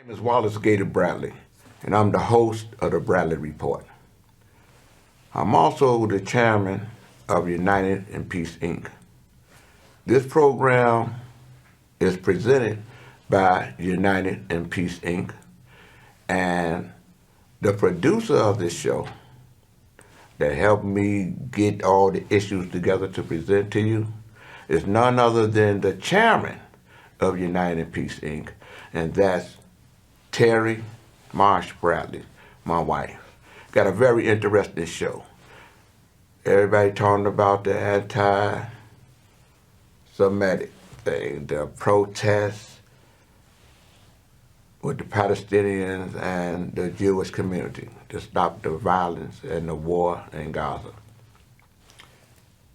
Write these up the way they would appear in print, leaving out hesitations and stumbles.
My name is Wallace Bradley, and I'm the host of the Bradley Report. I'm also the chairman of United in Peace, Inc. This program is presented by United in Peace, Inc. And the producer of this show that helped me get all the issues together to present to you is none other than the chairman of United in Peace, Inc., and that's Terry Marsh Bradley, my wife. Got a very interesting show. Everybody talking about the anti-Semitic thing, the protests with the Palestinians and the Jewish community to stop the violence and the war in Gaza.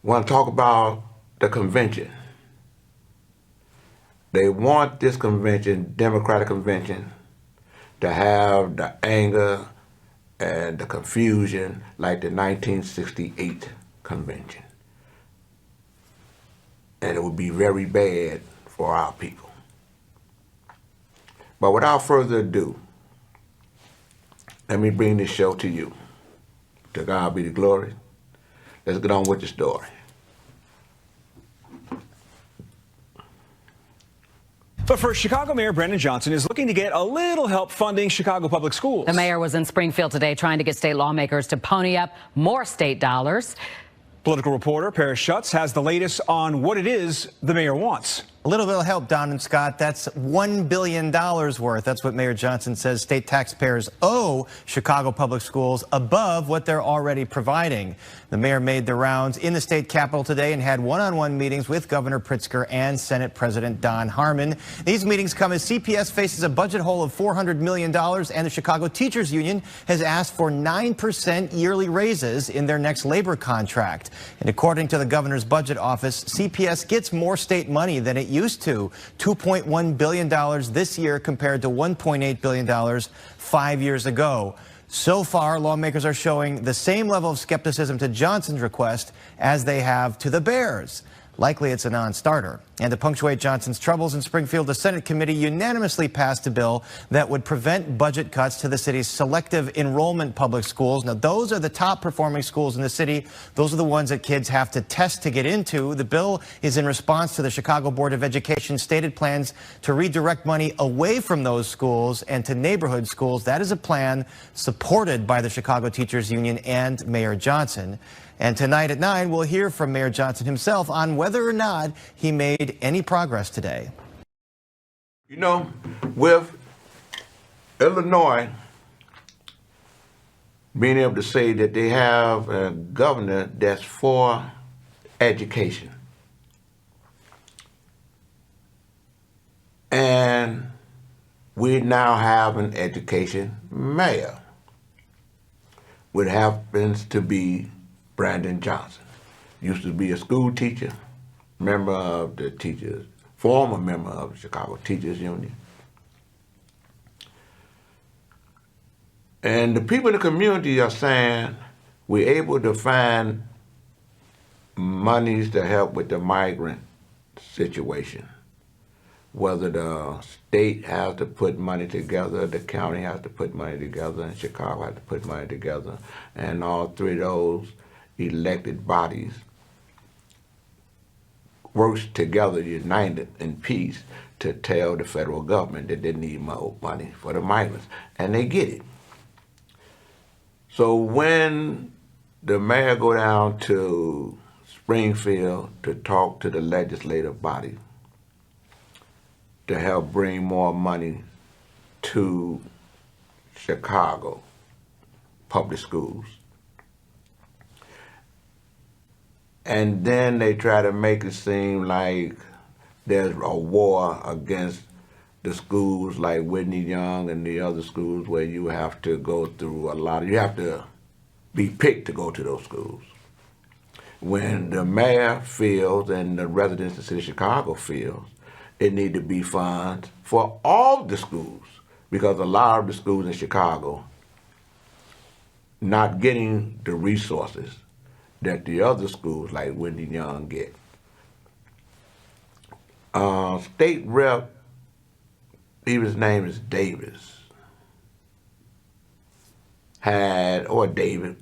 Want to talk about the convention. They want this convention, Democratic convention, to have the anger and the confusion like the 1968 convention. And it would be very bad for our people. But without further ado, let me bring this show to you. To God be the glory. Let's get on with the story. But first, Chicago Mayor Brandon Johnson is looking to get a little help funding Chicago public schools. The mayor was in Springfield today trying to get state lawmakers to pony up more state dollars. Political reporter Paris Schutz has the latest on what it is the mayor wants. A little bit of help, Don and Scott. That's $1 billion worth. That's what Mayor Johnson says state taxpayers owe Chicago public schools above what they're already providing. The mayor made the rounds in the state capitol today and had one-on-one meetings with Governor Pritzker and Senate President Don Harmon. These meetings come as CPS faces a budget hole of $400 million, and the Chicago Teachers Union has asked for 9% yearly raises in their next labor contract. And according to the governor's budget office, CPS gets more state money than it used to, $2.1 billion this year compared to $1.8 billion 5 years ago. So far, lawmakers are showing the same level of skepticism to Johnson's request as they have to the Bears. Likely it's a non-starter. And to punctuate Johnson's troubles in Springfield, the Senate committee unanimously passed a bill that would prevent budget cuts to the city's selective enrollment public schools. Now, those are the top performing schools in the city. Those are the ones that kids have to test to get into. The bill is in response to the Chicago Board of Education's stated plans to redirect money away from those schools and to neighborhood schools. That is a plan supported by the Chicago Teachers Union and Mayor Johnson. And tonight at 9, we'll hear from Mayor Johnson himself on whether or not he made any progress today. You know, with Illinois being able to say that they have a governor that's for education, and we now have an education mayor, which happens to be Brandon Johnson. Used to be a school teacher, member of the teachers, former member of the Chicago Teachers Union. And the people in the community are saying we're able to find monies to help with the migrant situation. Whether the state has to put money together, the county has to put money together, and Chicago has to put money together, and all three of those elected bodies works together, united in peace, to tell the federal government that they need more money for the migrants, and they get it. So when the mayor go down to Springfield to talk to the legislative body to help bring more money to Chicago public schools, and then they try to make it seem like there's a war against the schools like Whitney Young and the other schools where you have to go through you have to be picked to go to those schools. When the mayor feels and the residents of the city of Chicago feels it need to be funds for all the schools, because a lot of the schools in Chicago not getting the resources that the other schools like Whitney Young get. State Rep his name is Davis, David,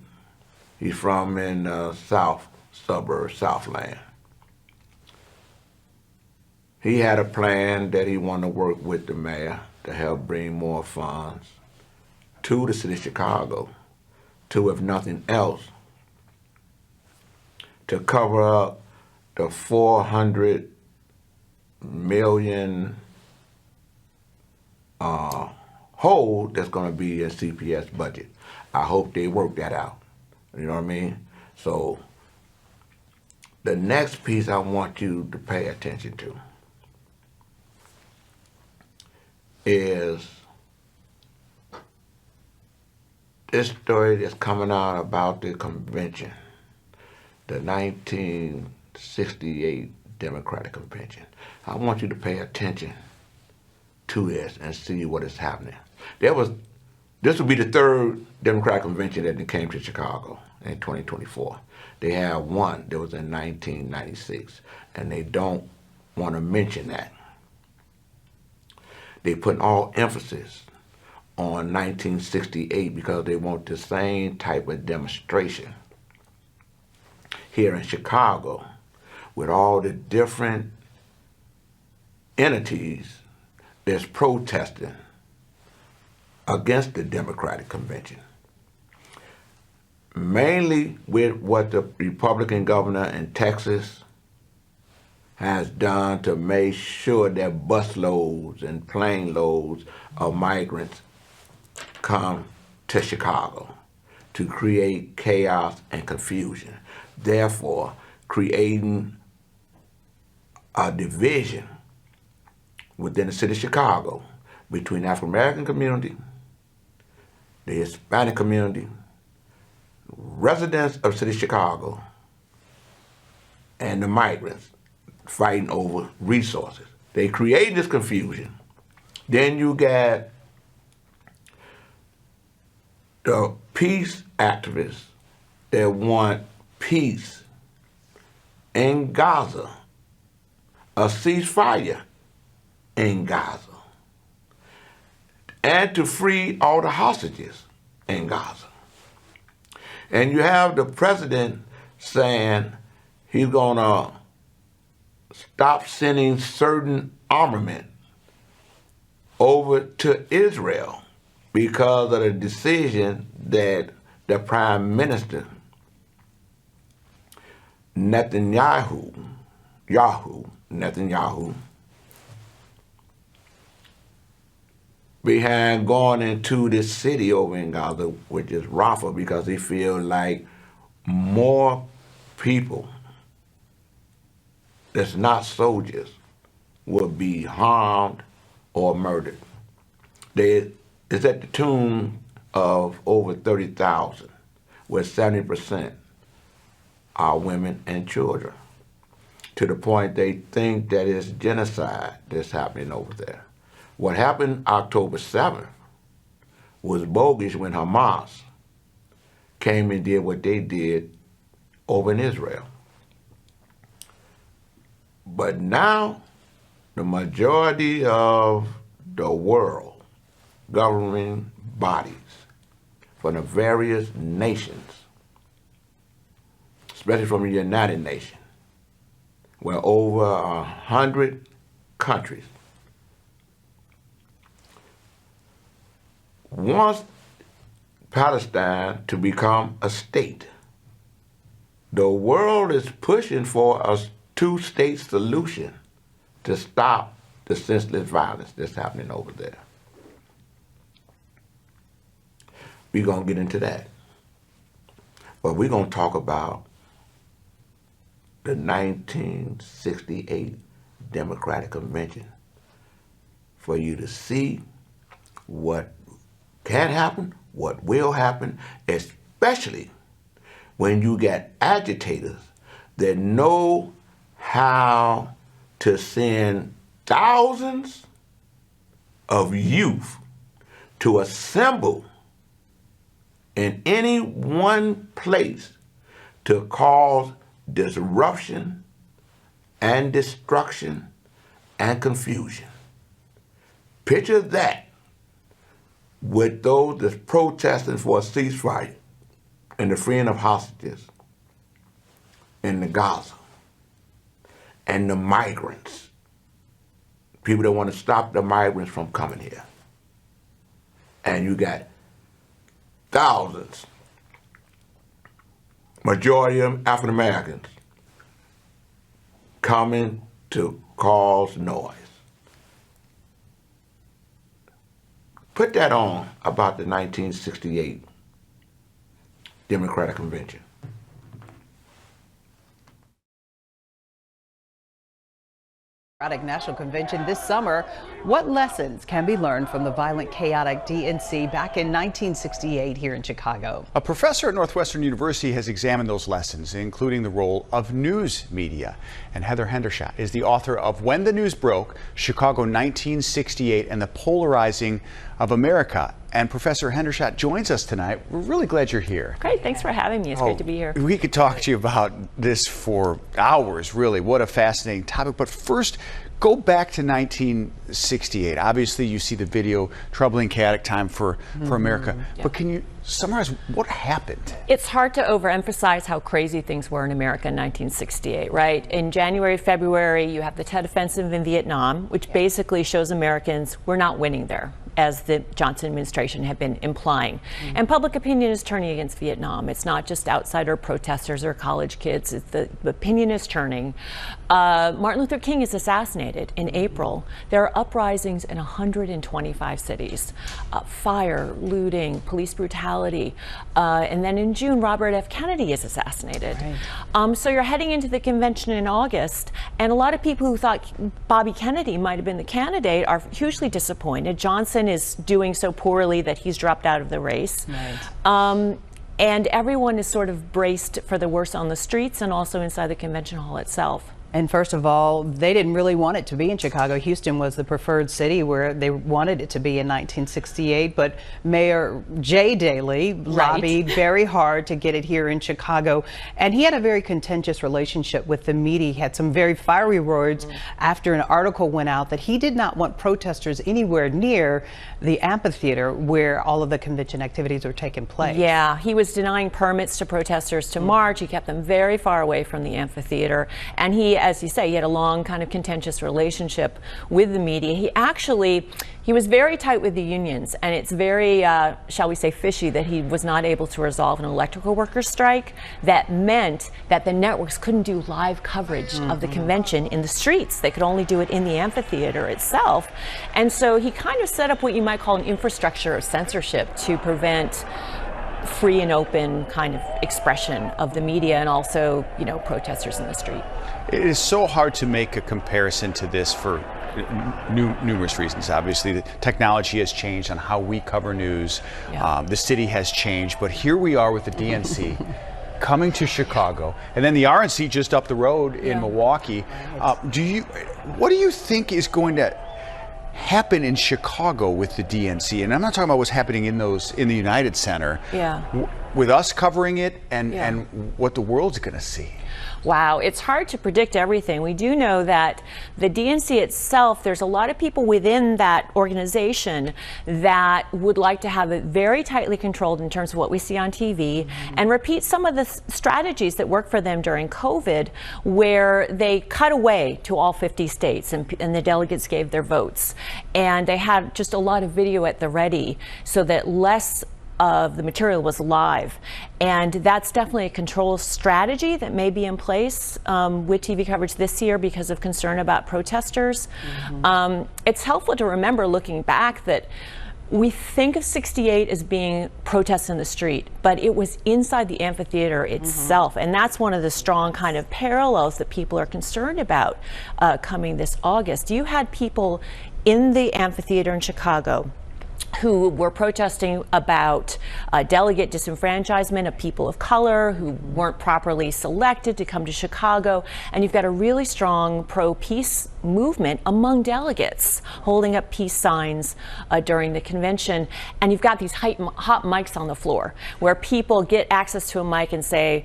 he's from in south suburb, Southland. He had a plan that he wanted to work with the mayor to help bring more funds to the city of Chicago, to, if nothing else, to cover up the $400 million hole that's going to be in CPS budget. I hope they work that out. You know what I mean? So the next piece I want you to pay attention to is this story that's coming out about the convention, the 1968 Democratic Convention. I want you to pay attention to this and see what is happening. This will be the third Democratic Convention that came to Chicago in 2024. They had one that was in 1996, and they don't want to mention that. They put all emphasis on 1968 because they want the same type of demonstration here in Chicago with all the different entities that's protesting against the Democratic Convention. Mainly with what the Republican governor in Texas has done to make sure that busloads and plane loads of migrants come to Chicago to create chaos and confusion, therefore creating a division within the city of Chicago between the African American community, the Hispanic community, residents of the city of Chicago, and the migrants fighting over resources. They create this confusion. Then you got the peace activists that want peace in Gaza, a ceasefire in Gaza, and to free all the hostages in Gaza. And you have the president saying he's gonna stop sending certain armament over to Israel because of the decision that the Prime Minister Netanyahu behind going into this city over in Gaza, which is Rafah, because they feel like more people that's not soldiers will be harmed or murdered. It's at the tune of over 30,000, where 70% are women and children, to the point they think that it's genocide that's happening over there. What happened October 7th was bogus when Hamas came and did what they did over in Israel. But now, the majority of the world governing bodies from the various nations, especially from the United Nations, where over 100 countries wants Palestine to become a state. The world is pushing for a two-state solution to stop the senseless violence that's happening over there. We're going to get into that. But we're going to talk about the 1968 Democratic Convention for you to see what can happen, what will happen, especially when you get agitators that know how to send thousands of youth to assemble in any one place to cause disruption and destruction and confusion. Picture that with those that's protesting for a ceasefire and the freeing of hostages in the Gaza and the migrants, people that want to stop the migrants from coming here. And you got thousands, majority of them African Americans, coming to cause noise. Put that on about the 1968 Democratic Convention. National Convention this summer. What lessons can be learned from the violent, chaotic DNC back in 1968 here in Chicago? A professor at Northwestern University has examined those lessons, including the role of news media. And Heather Hendershot is the author of When the News Broke, Chicago 1968 and the Polarizing of America. And Professor Hendershot joins us tonight. We're really glad you're here. Great, thanks for having me. It's great to be here. We could talk to you about this for hours, really. What a fascinating topic. But first, go back to 1968. Obviously, you see the video, troubling, chaotic time for America. Yeah. But can you summarize what happened? It's hard to overemphasize how crazy things were in America in 1968, right? In January, February, you have the Tet Offensive in Vietnam, which basically shows Americans we're not winning there, as the Johnson administration had been implying. And public opinion is turning against Vietnam. It's not just outsider protesters or college kids. It's the opinion is turning. Martin Luther King is assassinated in April. There are uprisings in 125 cities. Fire, looting, police brutality. And then in June, Robert F. Kennedy is assassinated. Right. So you're heading into the convention in August, and a lot of people who thought Bobby Kennedy might have been the candidate are hugely disappointed. Johnson is doing so poorly that he's dropped out of the race. Right. And everyone is sort of braced for the worst on the streets and also inside the convention hall itself. And first of all, they didn't really want it to be in Chicago. Houston was the preferred city where they wanted it to be in 1968, but Mayor Jay Daley lobbied very hard to get it here in Chicago. And he had a very contentious relationship with the media. He had some very fiery words after an article went out that he did not want protesters anywhere near the amphitheater where all of the convention activities were taking place. Yeah, he was denying permits to protesters to march. He kept them very far away from the amphitheater. And he, as you say, he had a long kind of contentious relationship with the media. He was very tight with the unions, and it's very, shall we say, fishy that he was not able to resolve an electrical workers strike. That meant that the networks couldn't do live coverage of the convention in the streets. They could only do it in the amphitheater itself. And so he kind of set up what you might call an infrastructure of censorship to prevent free and open kind of expression of the media and also, you know, protesters in the street. It is so hard to make a comparison to this for numerous reasons. Obviously, the technology has changed on how we cover news. Yeah. The city has changed, but here we are with the DNC coming to Chicago, and then the RNC just up the road in Milwaukee. What do you think is going to happen in Chicago with the DNC? And I'm not talking about what's happening in the United Center. Yeah. With us covering it and what the world's going to see. Wow, it's hard to predict everything. We do know that the DNC itself, there's a lot of people within that organization that would like to have it very tightly controlled in terms of what we see on TV and repeat some of the strategies that worked for them during COVID, where they cut away to all 50 states and the delegates gave their votes. And they had just a lot of video at the ready so that less of the material was live. And that's definitely a control strategy that may be in place with TV coverage this year because of concern about protesters. It's helpful to remember, looking back, that we think of 68 as being protests in the street, but it was inside the amphitheater itself. And that's one of the strong kind of parallels that people are concerned about coming this August. You had people in the amphitheater in Chicago who were protesting about delegate disenfranchisement of people of color who weren't properly selected to come to Chicago. And you've got a really strong pro-peace movement among delegates holding up peace signs during the convention. And you've got these hot mics on the floor where people get access to a mic and say,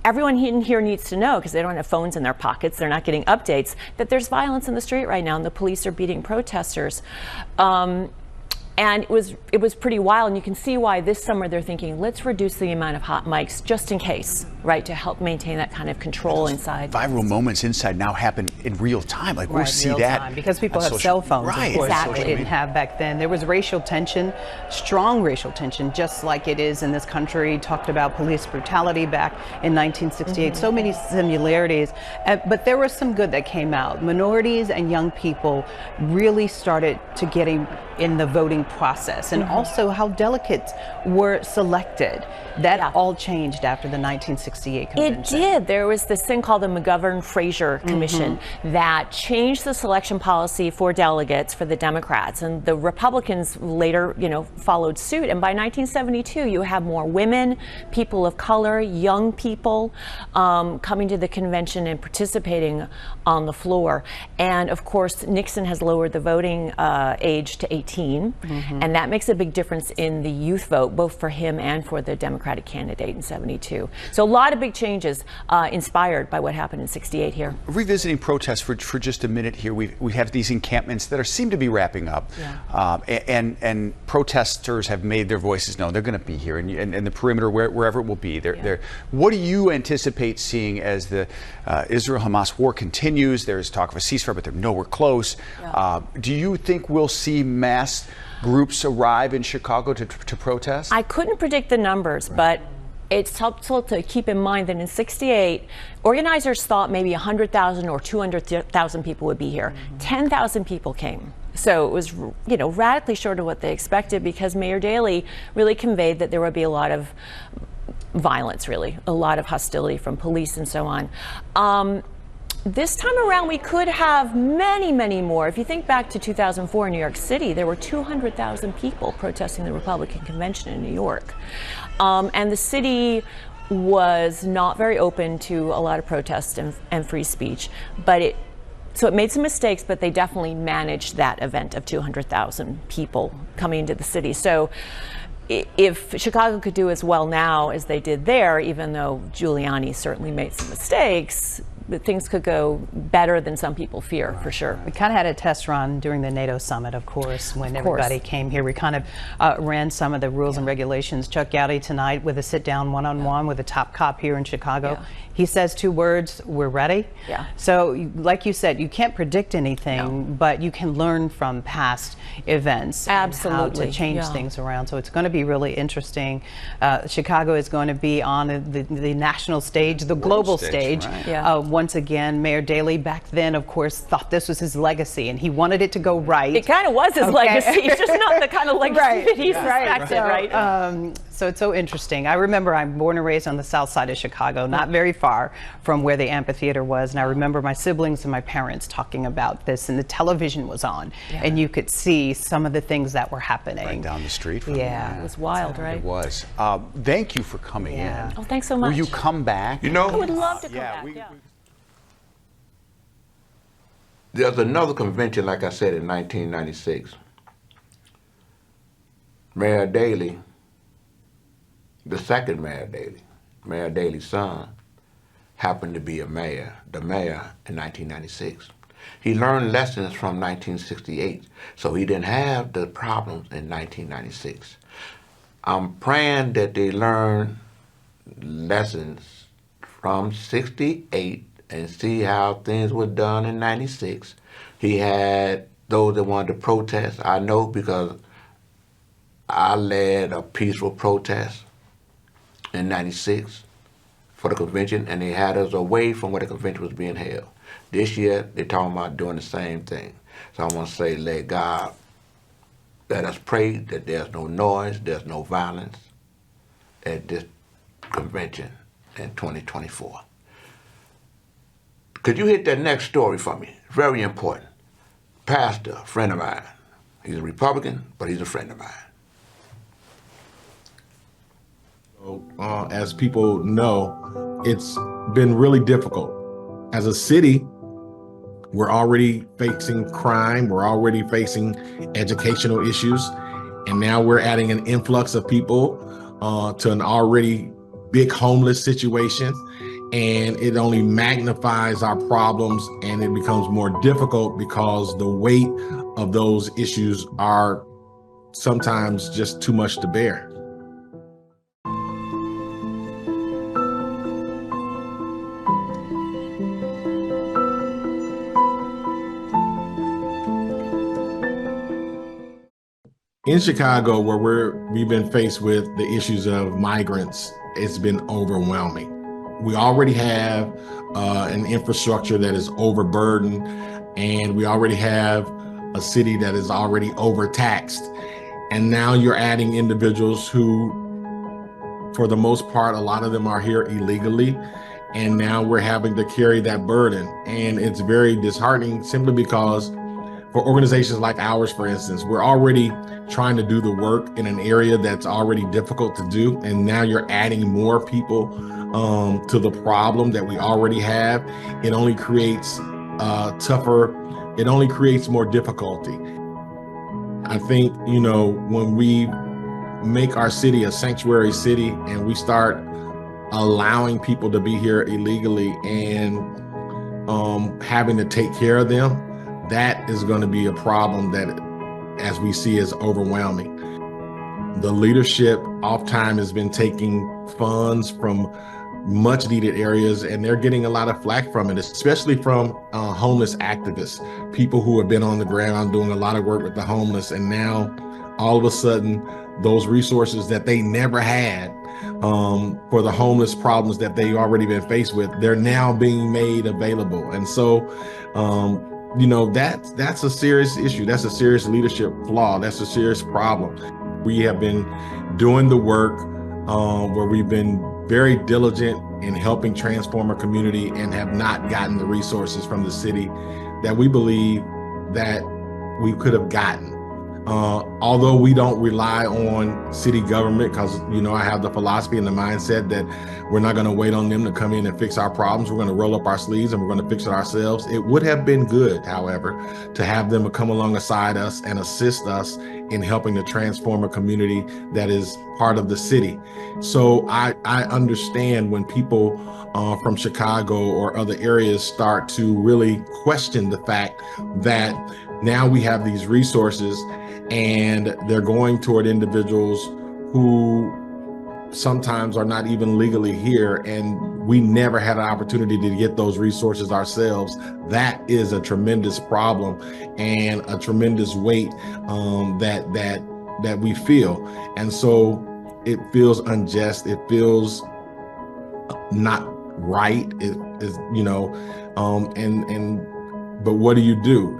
everyone in here needs to know, because they don't have phones in their pockets, they're not getting updates, that there's violence in the street right now and the police are beating protesters. And it was pretty wild, and you can see why this summer they're thinking, let's reduce the amount of hot mics just in case, right, to help maintain that kind of control inside. Viral moments inside now happen in real time. Like, we'll see real that time, because people have social, cell phones, right? of course, Exactly. they didn't have back then. There was racial tension, strong racial tension, just like it is in this country. Talked about police brutality back in 1968. So many similarities, but there was some good that came out. Minorities and young people really started to get in the voting process, and also how delegates were selected. That all changed after the 1968 convention. It did. There was this thing called the McGovern-Fraser Commission that changed the selection policy for delegates for the Democrats, and the Republicans later, followed suit. And by 1972, you have more women, people of color, young people coming to the convention and participating on the floor. And of course, Nixon has lowered the voting age to 18, and that makes a big difference in the youth vote, both for him and for the Democratic candidate in 72. So a lot of big changes inspired by what happened in 68 here. Revisiting protests for just a minute here, we have these encampments that seem to be wrapping up, and protesters have made their voices known. They're going to be here, and the perimeter, wherever it will be. What do you anticipate seeing as the Israel-Hamas war continues? There's talk of a ceasefire, but they're nowhere close. Do you think we'll see mass groups arrive in Chicago to protest? I couldn't predict the numbers, but it's helpful to keep in mind that in 68, organizers thought maybe 100,000 or 200,000 people would be here. 10,000 people came. So it was, radically short of what they expected, because Mayor Daley really conveyed that there would be a lot of violence, really, a lot of hostility from police and so on. This time around, we could have many, many more. If you think back to 2004 in New York City, there were 200,000 people protesting the Republican convention in New York. And the city was not very open to a lot of protest and free speech. So it made some mistakes, but they definitely managed that event of 200,000 people coming into the city. So if Chicago could do as well now as they did there, even though Giuliani certainly made some mistakes, things could go better than some people fear, for sure. We kind of had a test run during the NATO summit, of course, when everybody came here. We kind of ran some of the rules and regulations. Chuck Gowdy tonight with a sit-down one-on-one with a top cop here in Chicago. He says 2 words, we're ready. So like you said, you can't predict anything, but you can learn from past events. Absolutely. And how to change things around. So it's going to be really interesting. Chicago is going to be on the national stage, the global stage. Once again, Mayor Daley back then, of course, thought this was his legacy, and he wanted it to go right. It kind of was his legacy. It's just not the kind of legacy that he suspected, right? So it's so interesting. I remember I'm born and raised on the south side of Chicago, not very far from where the amphitheater was. And I remember my siblings and my parents talking about this, and the television was on, and you could see some of the things that were happening. Right down the street from It was wild, right? It was. Thank you for coming in. Oh, thanks so much. Will you come back? I would love to come back. There's another convention, like I said, in 1996. Mayor Daley, the second Mayor Daley, Mayor Daley's son, happened to be the mayor in 1996. He learned lessons from 1968, so he didn't have the problems in 1996. I'm praying that they learn lessons from 68 and see how things were done in 96. He had those that wanted to protest. I know because I led a peaceful protest in 96 for the convention, and they had us away from where the convention was being held. This year, they're talking about doing the same thing. So I want to say, let us pray that there's no noise, there's no violence at this convention in 2024. Could you hit that next story for me? Very important. Pastor, a friend of mine. He's a Republican, but he's a friend of mine. As people know, it's been really difficult. As a city, we're already facing crime, we're already facing educational issues, and now we're adding an influx of people to an already big homeless situation. and it only magnifies our problems, and it becomes more difficult because the weight of those issues are sometimes just too much to bear. In Chicago, where we've been faced with the issues of migrants, it's been overwhelming. We already have an infrastructure that is overburdened, and we already have a city that is already overtaxed. And now you're adding individuals who, for the most part, a lot of them are here illegally. And now we're having to carry that burden. And it's very disheartening simply because for organizations like ours, for instance, we're already trying to do the work in an area that's already difficult to do. And now you're adding more people to the problem that we already have. It only creates it only creates more difficulty. I think, when we make our city a sanctuary city and we start allowing people to be here illegally and having to take care of them, that is going to be a problem that, as we see, is overwhelming. The leadership oftentimes has been taking funds from much needed areas, and they're getting a lot of flack from it, especially from homeless activists, people who have been on the ground doing a lot of work with the homeless. And now all of a sudden, those resources that they never had for the homeless problems that they've already been faced with, they're now being made available. And so, that's a serious issue. That's a serious leadership flaw. That's a serious problem. We have been doing the work where we've been very diligent in helping transform our community and have not gotten the resources from the city that we believe that we could have gotten. Although we don't rely on city government, because, I have the philosophy and the mindset that we're not going to wait on them to come in and fix our problems. We're going to roll up our sleeves and we're going to fix it ourselves. It would have been good, however, to have them come alongside us and assist us in helping to transform a community that is part of the city. So I understand when people from Chicago or other areas start to really question the fact that now we have these resources and they're going toward individuals who sometimes are not even legally here, and we never had an opportunity to get those resources ourselves. That is a tremendous problem and a tremendous weight that we feel. And so it feels unjust. It feels not right. It is, but what do you do?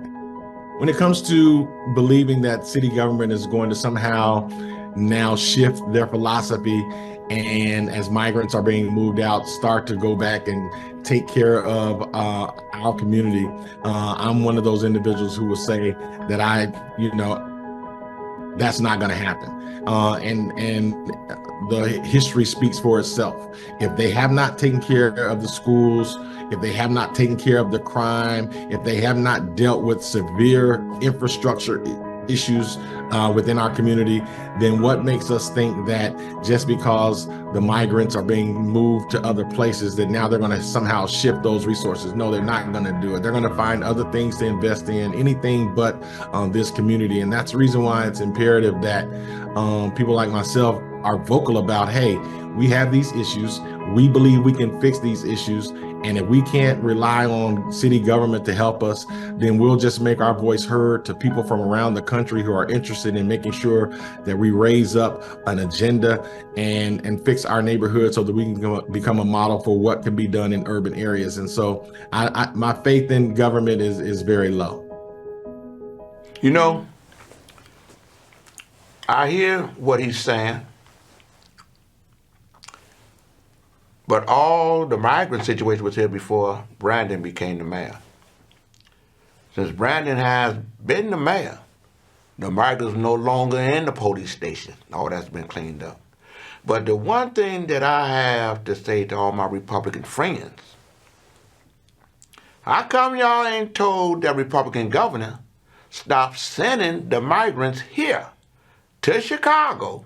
When it comes to believing that city government is going to somehow now shift their philosophy and, as migrants are being moved out, start to go back and take care of our community, I'm one of those individuals who will say that that's not going to happen. And the history speaks for itself. If they have not taken care of the schools, if they have not taken care of the crime, if they have not dealt with severe infrastructure issues within our community, then what makes us think that just because the migrants are being moved to other places, that now they're going to somehow shift those resources? No, they're not going to do it. They're going to find other things to invest in, anything but this community. And that's the reason why it's imperative that people like myself are vocal about, hey, we have these issues. We believe we can fix these issues. And if we can't rely on city government to help us, then we'll just make our voice heard to people from around the country who are interested in making sure that we raise up an agenda and fix our neighborhood so that we can become a model for what can be done in urban areas. And so my faith in government is very low. I hear what he's saying. But all the migrant situation was here before Brandon became the mayor. Since Brandon has been the mayor, the migrants are no longer in the police station. All that's been cleaned up. But the one thing that I have to say to all my Republican friends, how come y'all ain't told that Republican governor stop sending the migrants here to Chicago,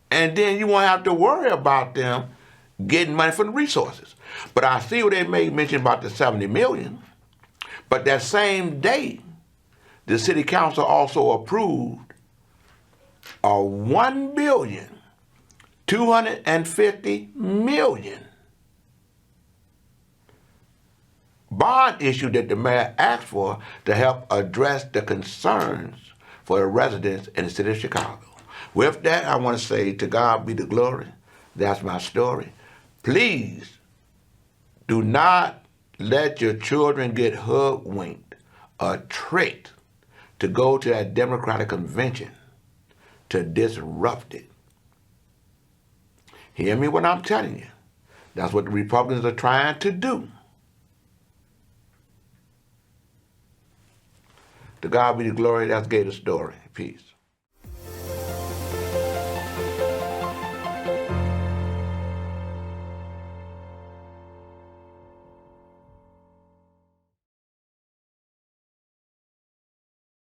and then you won't have to worry about them getting money from the resources. But I see what they made mention about the 70 million. But that same day, the city council also approved a $1,250,000,000 bond issue that the mayor asked for to help address the concerns for the residents in the city of Chicago. With that, I want to say, to God be the glory. That's my story. Please do not let your children get hoodwinked or tricked to go to that Democratic convention to disrupt it. Hear me when I'm telling you. That's what the Republicans are trying to do. To God be the glory. That's Gator's story. Peace.